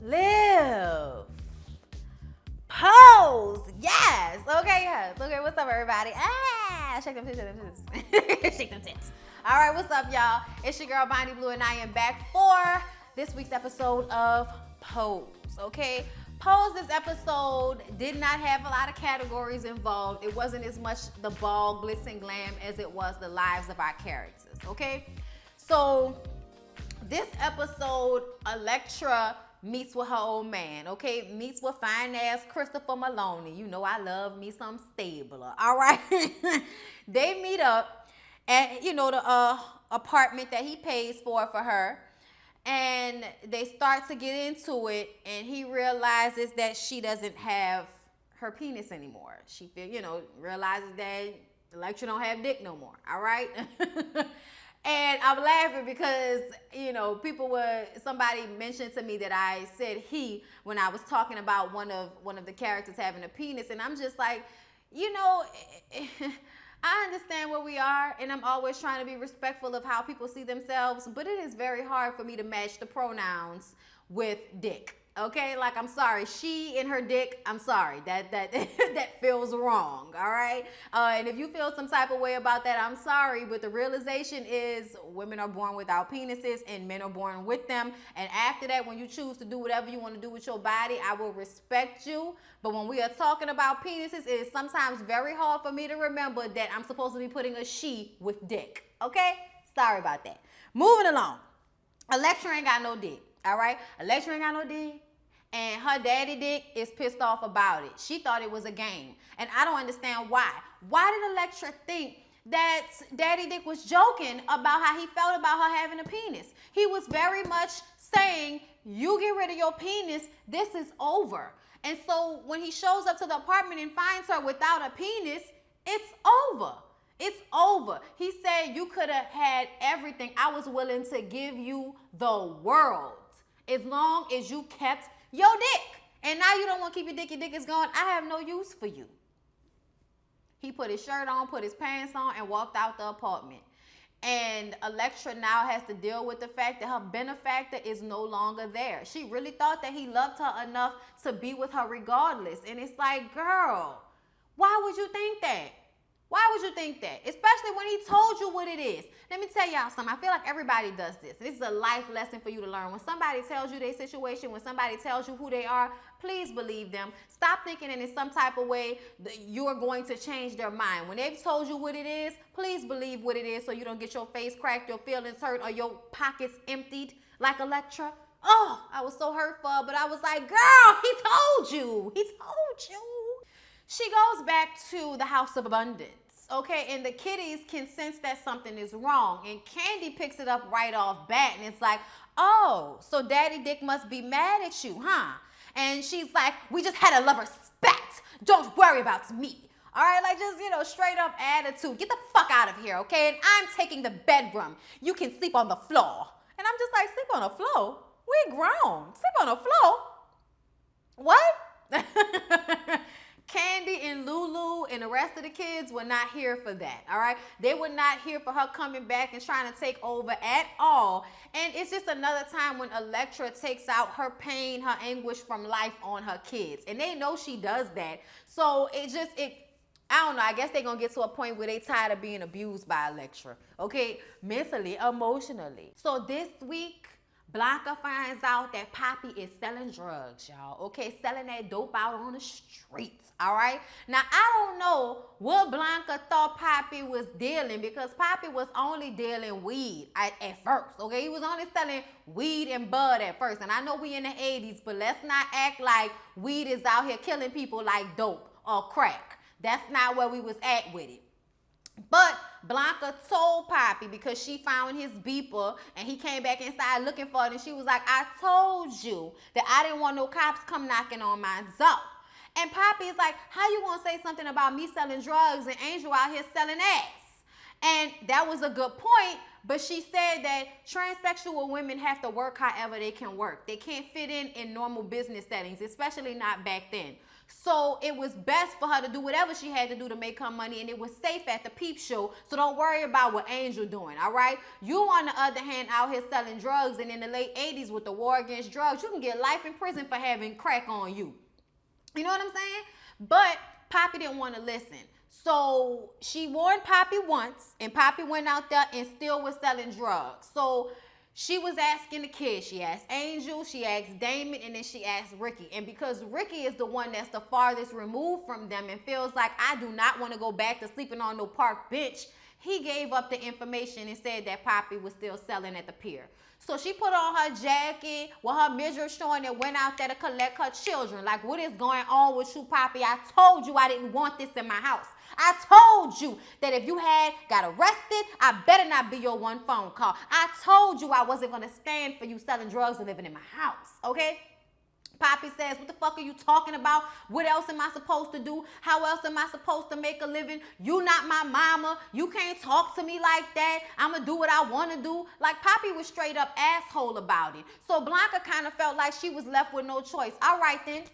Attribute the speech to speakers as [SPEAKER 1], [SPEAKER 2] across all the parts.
[SPEAKER 1] live, pose. Yes. Okay, yes. Okay, what's up, everybody? Shake them tits, shake them tits. Shake them tits. All right, what's up, y'all? It's your girl, Bondy Blue, and I am back for this week's episode of Pose, okay? Pose, this episode did not have a lot of categories involved. It wasn't as much the ball, glitz, and glam as it was the lives of our characters, okay? So, this episode, Electra meets with her old man, okay? Meets with fine-ass Christopher Maloney. You know I love me some Stabler, all right? They meet up at, the apartment that he pays for her. And they start to get into it, and he realizes that she doesn't have her penis anymore. She realizes that Electra don't have dick no more, all right? And I'm laughing because, somebody mentioned to me that I said he when I was talking about one of the characters having a penis, and I'm just like, I understand where we are, and I'm always trying to be respectful of how people see themselves, but it is very hard for me to match the pronouns with dick. Okay, like, I'm sorry, she and her dick, I'm sorry, that that feels wrong, all right? And if you feel some type of way about that, I'm sorry, but the realization is women are born without penises and men are born with them, and after that, when you choose to do whatever you want to do with your body, I will respect you, but when we are talking about penises, it is sometimes very hard for me to remember that I'm supposed to be putting a she with dick, okay? Sorry about that. Moving along, Electra ain't got no dick. All right, Electra ain't got no dick, and her daddy dick is pissed off about it. She thought it was a game, and I don't understand why. Why did Electra think that Daddy Dick was joking about how he felt about her having a penis? He was very much saying, you get rid of your penis, this is over. And so when he shows up to the apartment and finds her without a penis, it's over. It's over. He said, you could have had everything. I was willing to give you the world as long as you kept your dick. And now you don't want to keep your dick is gone. I have no use for you. He put his shirt on, put his pants on, and walked out the apartment. And Electra now has to deal with the fact that her benefactor is no longer there. She really thought that he loved her enough to be with her regardless. And it's like, girl, why would you think that? Why would you think that? Especially when he told you what it is. Let me tell y'all something. I feel like everybody does this. This is a life lesson for you to learn. When somebody tells you their situation, when somebody tells you who they are, please believe them. Stop thinking that in some type of way that you're going to change their mind. When they've told you what it is, please believe what it is so you don't get your face cracked, your feelings hurt, or your pockets emptied like Electra. Oh, I was so hurt for her, but I was like, girl, he told you. He told you. She goes back to the house of abundance. Okay, and the kiddies can sense that something is wrong. And Candy picks it up right off bat. And it's like, oh, so Daddy Dick must be mad at you, huh? And she's like, we just had a lover spat. Don't worry about me. All right, like just, straight up attitude. Get the fuck out of here, okay? And I'm taking the bedroom. You can sleep on the floor. And I'm just like, sleep on the floor? We're grown. Sleep on the floor? What? Candy and Lulu and the rest of the kids were not here for that, all right? They were not here for her coming back and trying to take over at all. And it's just another time when Electra takes out her pain, her anguish from life on her kids. And they know she does that. So I don't know, I guess they're going to get to a point where they tired of being abused by Electra, okay? Mentally, emotionally. So this week, Blanca finds out that Poppy is selling drugs, y'all. Okay, selling that dope out on the streets, all right? Now, I don't know what Blanca thought Poppy was dealing because Poppy was only dealing weed at first, okay? He was only selling weed and bud at first. And I know we in the 80s, but let's not act like weed is out here killing people like dope or crack. That's not where we was at with it. But Blanca told Poppy because she found his beeper and he came back inside looking for it, and she was like, I told you that I didn't want no cops come knocking on my door. And Poppy is like, how you gonna say something about me selling drugs and Angel out here selling ass? And that was a good point, but she said that transsexual women have to work however they can work. They can't fit in normal business settings, especially not back then. So it was best for her to do whatever she had to do to make her money, and it was safe at the peep show. So don't worry about what Angel doing, all right? You, on the other hand, out here selling drugs, and in the late 80s with the war against drugs, you can get life in prison for having crack on you. You know what I'm saying? But Poppy didn't want to listen. So she warned Poppy once, and Poppy went out there and still was selling drugs. So she was asking the kids. She asked Angel, she asked Damon, and then she asked Ricky. And because Ricky is the one that's the farthest removed from them and feels like, I do not want to go back to sleeping on no park bench, he gave up the information and said that Poppy was still selling at the pier. So she put on her jacket with her midriff showing and went out there to collect her children. Like, what is going on with you, Poppy? I told you I didn't want this in my house. I told you that if you had got arrested, I better not be your one phone call. I told you I wasn't going to stand for you selling drugs and living in my house, okay? Poppy says, what the fuck are you talking about? What else am I supposed to do? How else am I supposed to make a living? You not my mama. You can't talk to me like that. I'm going to do what I want to do. Like, Poppy was straight up asshole about it. So Blanca kind of felt like she was left with no choice. All right, then.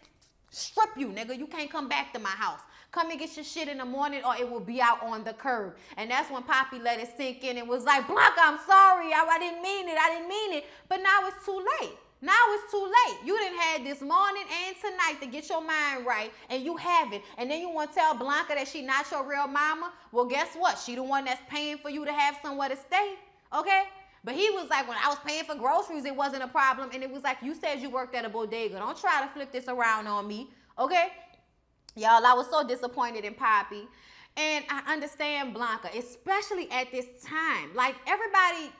[SPEAKER 1] Strip you, nigga. You can't come back to my house. Come and get your shit in the morning or it will be out on the curb. And that's when Poppy let it sink in and was like, Blanca, I'm sorry. I didn't mean it. I didn't mean it. But now it's too late. Now it's too late. You done had this morning and tonight to get your mind right, and you haven't. And then you want to tell Blanca that she not your real mama? Well, guess what? She the one that's paying for you to have somewhere to stay, okay? But he was like, when I was paying for groceries, it wasn't a problem. And it was like, you said you worked at a bodega. Don't try to flip this around on me, okay? Y'all, I was so disappointed in Poppy. And I understand Blanca, especially at this time. Like, everybody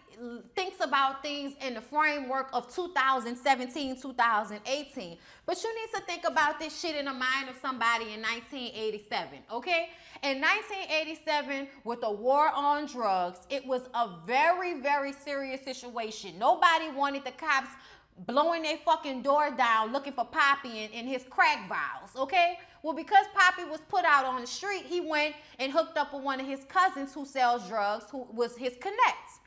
[SPEAKER 1] thinks about things in the framework of 2017, 2018. But you need to think about this shit in the mind of somebody in 1987, okay? In 1987, with the war on drugs, it was a very, very serious situation. Nobody wanted the cops blowing their fucking door down looking for Poppy and his crack vials, okay? Well, because Poppy was put out on the street, he went and hooked up with one of his cousins who sells drugs, who was his connects.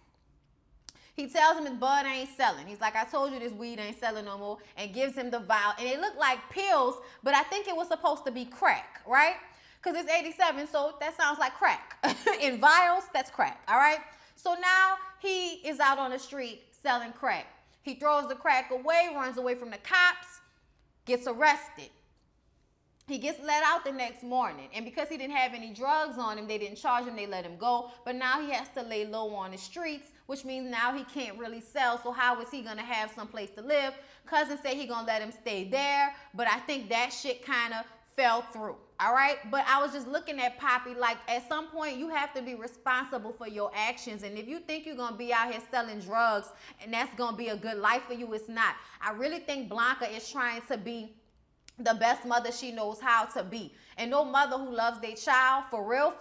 [SPEAKER 1] He tells him his bud ain't selling. He's like, I told you this weed ain't selling no more, and gives him the vial. And it looked like pills, but I think it was supposed to be crack, right? Because it's 87, so that sounds like crack. In vials, that's crack, all right? So now he is out on the street selling crack. He throws the crack away, runs away from the cops, gets arrested. He gets let out the next morning. And because he didn't have any drugs on him, they didn't charge him, they let him go. But now he has to lay low on the streets, which means now he can't really sell. So how is he going to have some place to live? Cousin said he going to let him stay there. But I think that shit kind of fell through. All right. But I was just looking at Poppy like, at some point you have to be responsible for your actions. And if you think you're going to be out here selling drugs and that's going to be a good life for you, it's not. I really think Blanca is trying to be the best mother she knows how to be. And no mother who loves their child for real,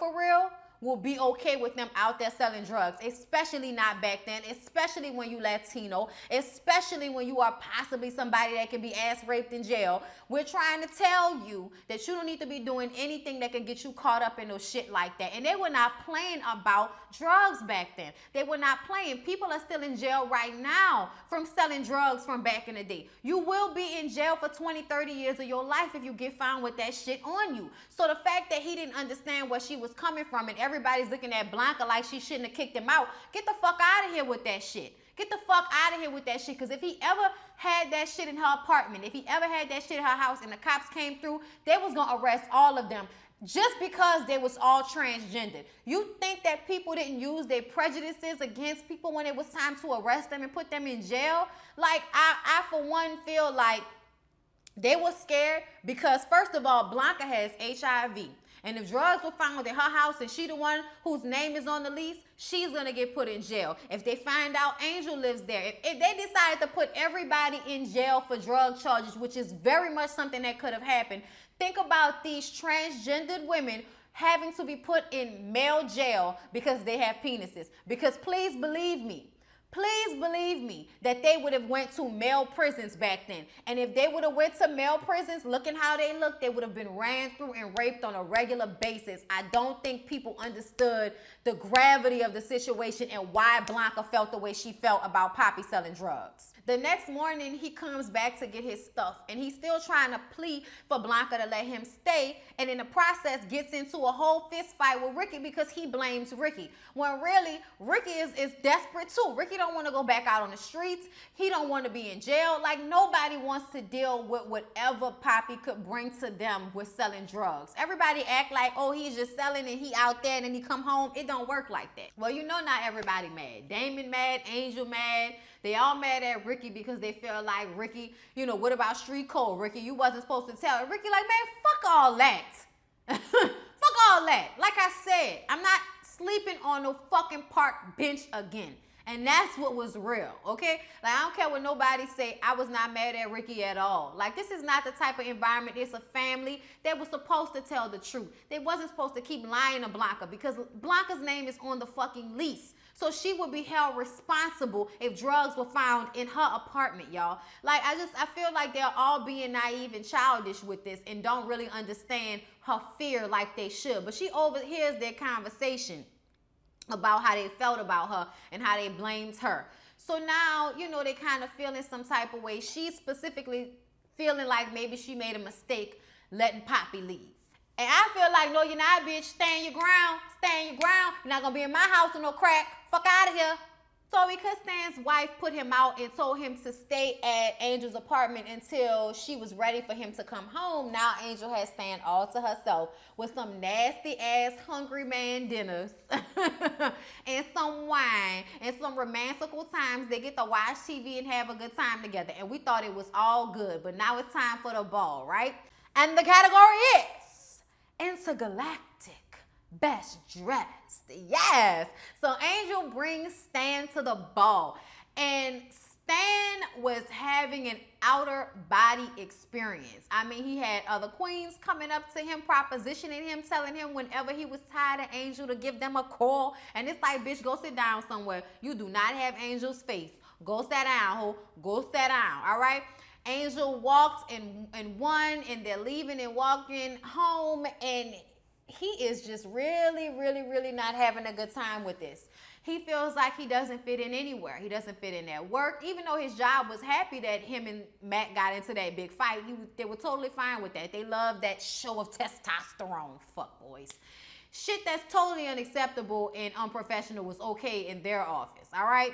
[SPEAKER 1] will be okay with them out there selling drugs, especially not back then, especially when you Latino, especially when you are possibly somebody that can be ass raped in jail. We're trying to tell you that you don't need to be doing anything that can get you caught up in no shit like that. And they were not playing about drugs back then. They were not playing. People are still in jail right now from selling drugs from back in the day. You will be in jail for 20, 30 years of your life if you get found with that shit on you. So the fact that he didn't understand where she was coming from and everybody's looking at Blanca like she shouldn't have kicked him out, get the fuck out of here with that shit. Get the fuck out of here with that shit. Because if he ever had that shit in her apartment, if he ever had that shit in her house and the cops came through, they was going to arrest all of them just because they was all transgendered. You think that people didn't use their prejudices against people when it was time to arrest them and put them in jail? Like, I for one feel like they were scared because, first of all, Blanca has HIV. And if drugs were found in her house and she the one whose name is on the lease, she's going to get put in jail. If they find out Angel lives there, if they decide to put everybody in jail for drug charges, which is very much something that could have happened, think about these transgendered women having to be put in male jail because they have penises. Because please believe me, Please believe me that they would have went to male prisons back then. And if they would have went to male prisons, looking how they look, they would have been ran through and raped on a regular basis. I don't think people understood the gravity of the situation and why Blanca felt the way she felt about Poppy selling drugs. The next morning, he comes back to get his stuff, and he's still trying to plead for Blanca to let him stay, and in the process gets into a whole fist fight with Ricky because he blames Ricky. When really, Ricky is desperate too. Ricky don't want to go back out on the streets. He don't want to be in jail. Like, nobody wants to deal with whatever Poppy could bring to them with selling drugs. Everybody act like, oh, he's just selling and he out there and then he come home. It don't work like that. Well, you know, not everybody mad. Damon mad, Angel mad. They all mad at Ricky because they feel like, Ricky, you know, what about street code? Ricky, you wasn't supposed to tell. And Ricky like, man, fuck all that. Fuck all that. Like I said, I'm not sleeping on no fucking park bench again. And that's what was real, okay? Like, I don't care what nobody say. I was not mad at Ricky at all. Like, this is not the type of environment. It's a family that was supposed to tell the truth. They wasn't supposed to keep lying to Blanca because Blanca's name is on the fucking lease. So she would be held responsible if drugs were found in her apartment, y'all. Like, I feel like they're all being naive and childish with this and don't really understand her fear like they should. But she overhears their conversation about how they felt about her and how they blamed her. So now, you know, they kind of feeling some type of way. She's specifically feeling like maybe she made a mistake letting Poppy leave. And I feel like, no, you're not, bitch. Stand your ground. Stand your ground. You're not going to be in my house with no crack. Fuck out of here. So because Stan's wife put him out and told him to stay at Angel's apartment until she was ready for him to come home, now Angel has Stan all to herself with some nasty ass hungry man dinners and some wine and some romantical times. They get to watch TV and have a good time together. And we thought it was all good, but now it's time for the ball, right? And the category is intergalactic best dressed. Yes. So Angel brings Stan to the ball, and Stan was having an outer body experience. I mean, he had other queens coming up to him, propositioning him, telling him whenever he was tired of Angel to give them a call. And it's like, bitch, go sit down somewhere. You do not have Angel's face. Go sit down, ho. Go sit down, all right? Angel walked and won, and they're leaving and walking home, and he is just really not having a good time with this. He feels like he doesn't fit in anywhere. He doesn't fit in at work, even though his job was happy that him and Matt got into that big fight. They were totally fine with that. They loved that show of testosterone. Fuck boys. Shit that's totally unacceptable and unprofessional was okay in their office, all right?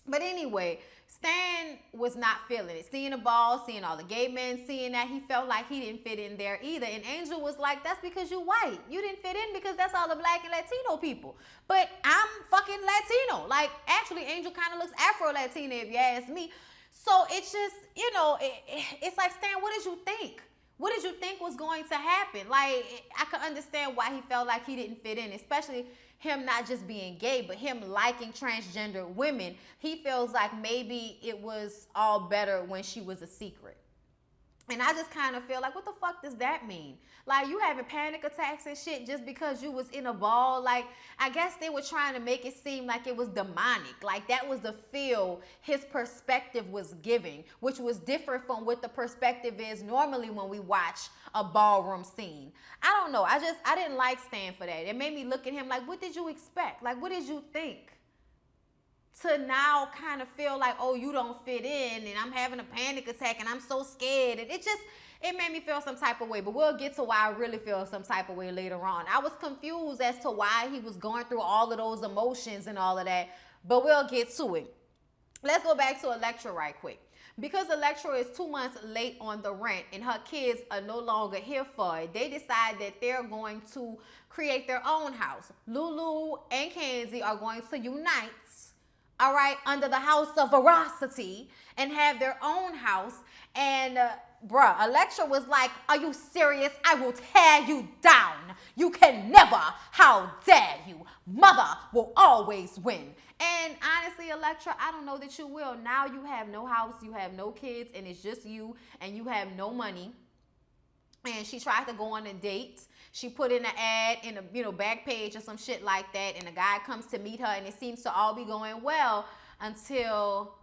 [SPEAKER 1] But anyway, Stan was not feeling it. Seeing the ball, seeing all the gay men, seeing that, he felt like he didn't fit in there either. And Angel was like, that's because you white. You didn't fit in because that's all the black and Latino people. But I'm fucking Latino. Like, actually, Angel kind of looks Afro-Latina if you ask me. So it's just, you know, it's like, Stan, what did you think? What did you think was going to happen? Like, I could understand why he felt like he didn't fit in, especially him not just being gay, but him liking transgender women. He feels like maybe it was all better when she was a secret. And I just kind of feel like, what the fuck does that mean? Like, you having panic attacks and shit just because you was in a ball? Like, I guess they were trying to make it seem like it was demonic. Like, that was the feel his perspective was giving, which was different from what the perspective is normally when we watch a ballroom scene. I don't know. I didn't like Stan for that. It made me look at him like, what did you expect? Like, what did you think? To now kind of feel like, oh, you don't fit in and I'm having a panic attack and I'm so scared. And it made me feel some type of way. But we'll get to why I really feel some type of way later on. I was confused as to why he was going through all of those emotions and all of that. But we'll get to it. Let's go back to Electra right quick. Because Electra is 2 months late on the rent and her kids are no longer here for it, they decide that they're going to create their own house. Lulu and Kenzie are going to unite, all right, under the house of veracity and have their own house. And bruh, Electra was like, are you serious? I will tear you down. You can never. How dare you? Mother will always win. And honestly, Electra, I don't know that you will. Now you have no house, you have no kids, and it's just you, and you have no money. And she tried to go on a date. She put in an ad in a back page or some shit like that, and a guy comes to meet her, and it seems to all be going well. until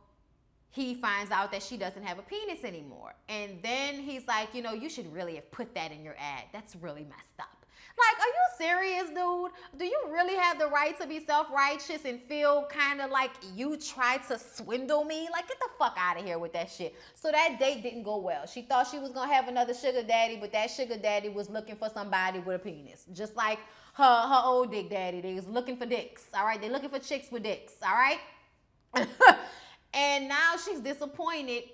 [SPEAKER 1] he finds out that she doesn't have a penis anymore. And then he's like, you know, you should really have put that in your ad. That's really messed up. Like, are you serious, dude? Do you really have the right to be self-righteous and feel kind of like you tried to swindle me? Like, get the fuck out of here with that shit. So that date didn't go well. She thought she was going to have another sugar daddy, but that sugar daddy was looking for somebody with a penis. Just like her old dick daddy. They was looking for dicks, all right? They're looking for chicks with dicks, all right? And now she's disappointed,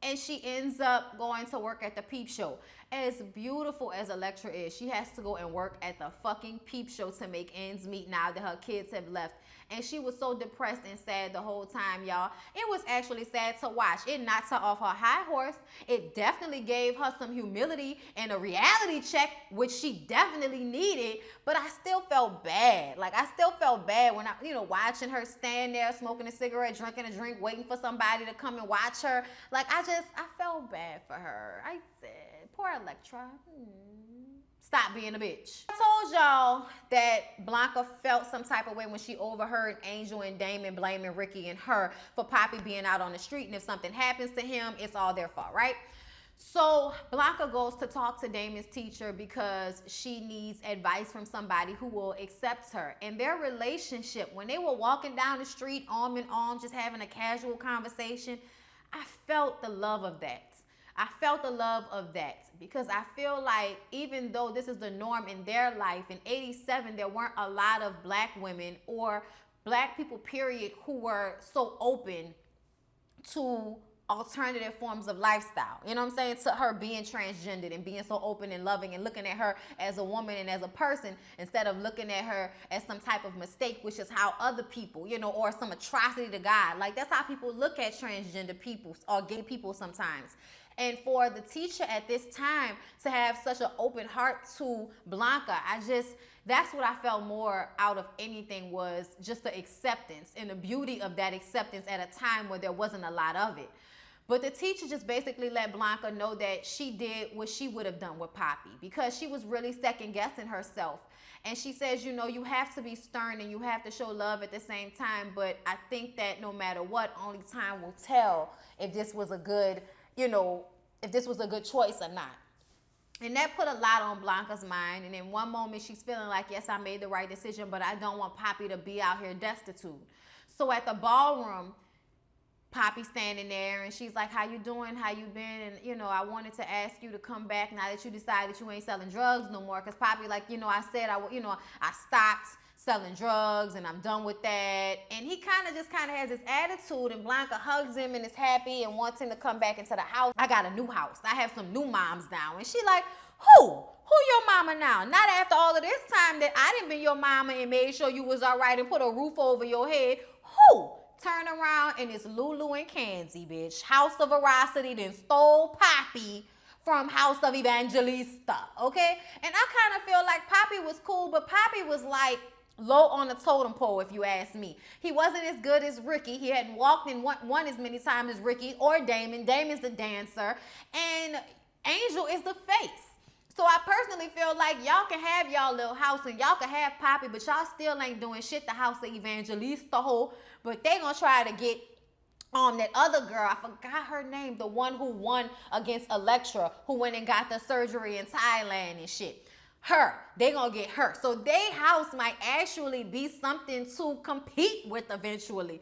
[SPEAKER 1] and she ends up going to work at the Peep Show. As beautiful as Electra is, she has to go and work at the fucking Peep Show to make ends meet now that her kids have left. And she was so depressed and sad the whole time, y'all. It was actually sad to watch. It knocked her off her high horse. It definitely gave her some humility and a reality check, which she definitely needed. But I still felt bad. Like, I still felt bad when watching her stand there smoking a cigarette, drinking a drink, waiting for somebody to come and watch her. Like, I felt bad for her. I said, poor Electra. Stop being a bitch. I told y'all that Blanca felt some type of way when she overheard Angel and Damon blaming Ricky and her for Poppy being out on the street, and if something happens to him, it's all their fault, right? So Blanca goes to talk to Damon's teacher because she needs advice from somebody who will accept her. And their relationship, when they were walking down the street arm in arm, just having a casual conversation, I felt the love of that. I felt the love of that because I feel like even though this is the norm in their life, in 87, there weren't a lot of black women or black people, period, who were so open to alternative forms of lifestyle. You know what I'm saying? To her being transgendered and being so open and loving and looking at her as a woman and as a person instead of looking at her as some type of mistake, which is how other people, or some atrocity to God. Like, that's how people look at transgender people or gay people sometimes. And for the teacher at this time to have such an open heart to Blanca, that's what I felt more out of anything, was just the acceptance and the beauty of that acceptance at a time where there wasn't a lot of it. But the teacher just basically let Blanca know that she did what she would have done with Poppy because she was really second guessing herself. And she says, you have to be stern and you have to show love at the same time. But I think that no matter what, only time will tell if this was a good choice or not. And that put a lot on Blanca's mind. And in one moment, she's feeling like, yes, I made the right decision, but I don't want Poppy to be out here destitute. So at the ballroom, Poppy's standing there, and she's like, how you doing? How you been? And, I wanted to ask you to come back now that you decided you ain't selling drugs no more. Because Poppy, like, I said, I stopped selling drugs and I'm done with that. And he kind of has this attitude, and Blanca hugs him and is happy and wants him to come back into the house. I got a new house. I have some new moms now. And she like, who your mama now? Not after all of this time that I didn't be your mama and made sure you was all right and put a roof over your head. Who? Turn around and it's Lulu and Kenzie, bitch. House of Veracity then stole Poppy from House of Evangelista, okay? And I kind of feel like Poppy was cool, but Poppy was like low on the totem pole, if you ask me. He wasn't as good as Ricky. He hadn't walked and won as many times as Ricky or Damon. Damon's the dancer, and Angel is the face. So I personally feel like y'all can have y'all little house and y'all can have Poppy, but y'all still ain't doing shit the House of Evangelista whole. But they gonna try to get that other girl, I forgot her name, the one who won against Electra, who went and got the surgery in Thailand and shit. Her, they gonna get her. So they house might actually be something to compete with eventually,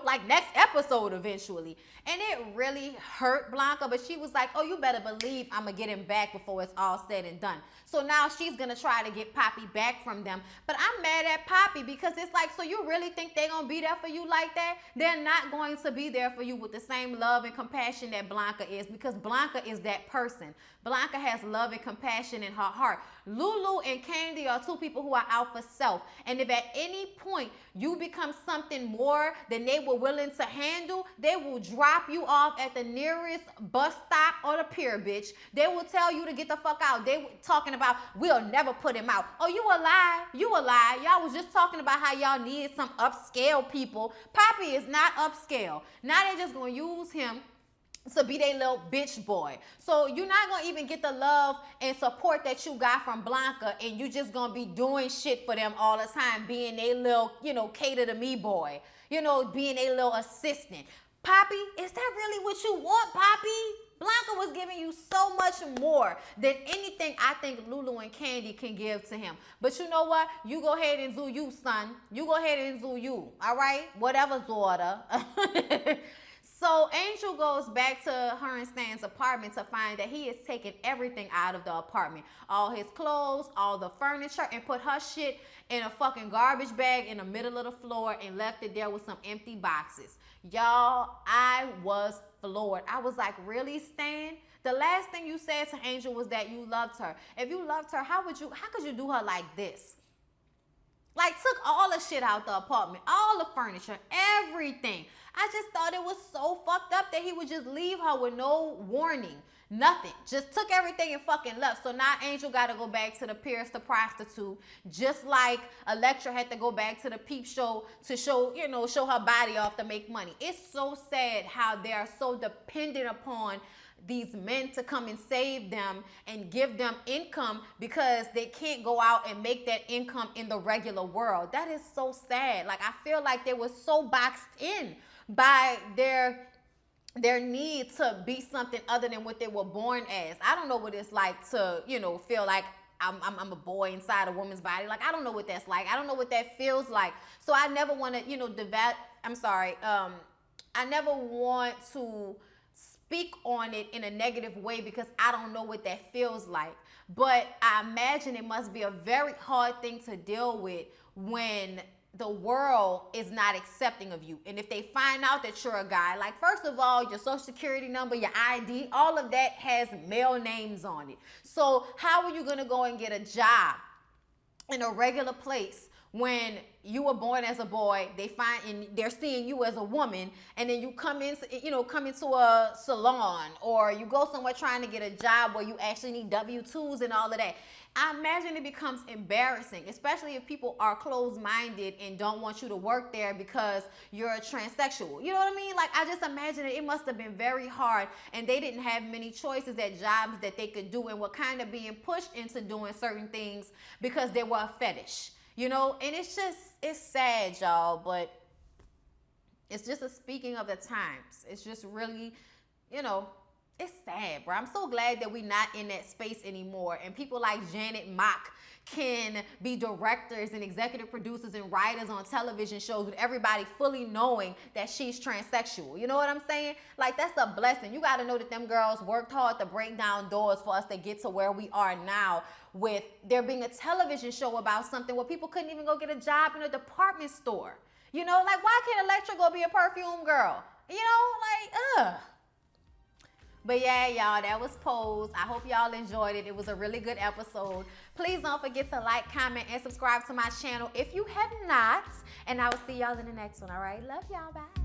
[SPEAKER 1] like next episode eventually. And it really hurt Blanca, but she was like, oh, you better believe I'm gonna get him back before it's all said and done. So now she's gonna try to get Poppy back from them. But I'm mad at Poppy because it's like, so you really think they're gonna be there for you like that? They're not going to be there for you with the same love and compassion that Blanca is, because Blanca is that person. Blanca has love and compassion in her heart. Lulu and Candy are two people who are out for self. And if at any point you become something more than they were willing to handle, they will drop you off at the nearest bus stop or the pier, bitch. They will tell you to get the fuck out. They were talking about, we'll never put him out. Oh, you a lie. You a lie. Y'all was just talking about how y'all needed some upscale people. Poppy is not upscale. Now they're just going to use him to be their little bitch boy. So you're not gonna even get the love and support that you got from Blanca, and you just gonna be doing shit for them all the time, being a little, cater to me boy, being a little assistant. Poppy, is that really what you want, Poppy? Blanca was giving you so much more than anything I think Lulu and Candy can give to him. But you know what? You go ahead and do you, son. You go ahead and do you. All right? Whatever, daughter. So Angel goes back to her and Stan's apartment to find that he has taken everything out of the apartment. All his clothes, all the furniture, and put her shit in a fucking garbage bag in the middle of the floor and left it there with some empty boxes. Y'all, I was floored. I was like, really, Stan? The last thing you said to Angel was that you loved her. If you loved her, how could you do her like this? Like, took all the shit out the apartment, all the furniture, everything. I just thought it was so fucked up that he would just leave her with no warning. Nothing. Just took everything and fucking left. So now Angel got to go back to the Pierce the prostitute, just like Elektra had to go back to the peep show to show her body off to make money. It's so sad how they are so dependent upon these men to come and save them and give them income because they can't go out and make that income in the regular world. That is so sad. Like, I feel like they were so boxed in by their need to be something other than what they were born as. I don't know what it's like to, feel like I'm a boy inside a woman's body. Like, I don't know what that's like. I don't know what that feels like. So I never want to, I never want to speak on it in a negative way because I don't know what that feels like. But I imagine it must be a very hard thing to deal with when the world is not accepting of you. And if they find out that you're a guy, like, first of all, your social security number, your ID, all of that has male names on it. So how are you going to go and get a job in a regular place when you were born as a boy, they're seeing you as a woman, and then you come into a salon, or you go somewhere trying to get a job where you actually need W-2s and all of that. I imagine it becomes embarrassing, especially if people are closed-minded and don't want you to work there because you're a transsexual. You know what I mean? Like, I just imagine it must have been very hard, and they didn't have many choices at jobs that they could do and were kind of being pushed into doing certain things because they were a fetish. And it's sad, y'all, but it's just a speaking of the times. It's just really, it's sad, bro. I'm so glad that we're not in that space anymore. And people like Janet Mock can be directors and executive producers and writers on television shows with everybody fully knowing that she's transsexual. You know what I'm saying? Like, that's a blessing. You got to know that them girls worked hard to break down doors for us to get to where we are now, with there being a television show about something where people couldn't even go get a job in a department store. Like, why can't Elektra go be a perfume girl? Ugh. But yeah, y'all, that was Pose. I hope y'all enjoyed it. It was a really good episode. Please don't forget to like, comment, and subscribe to my channel if you have not. And I will see y'all in the next one, all right? Love y'all. Bye.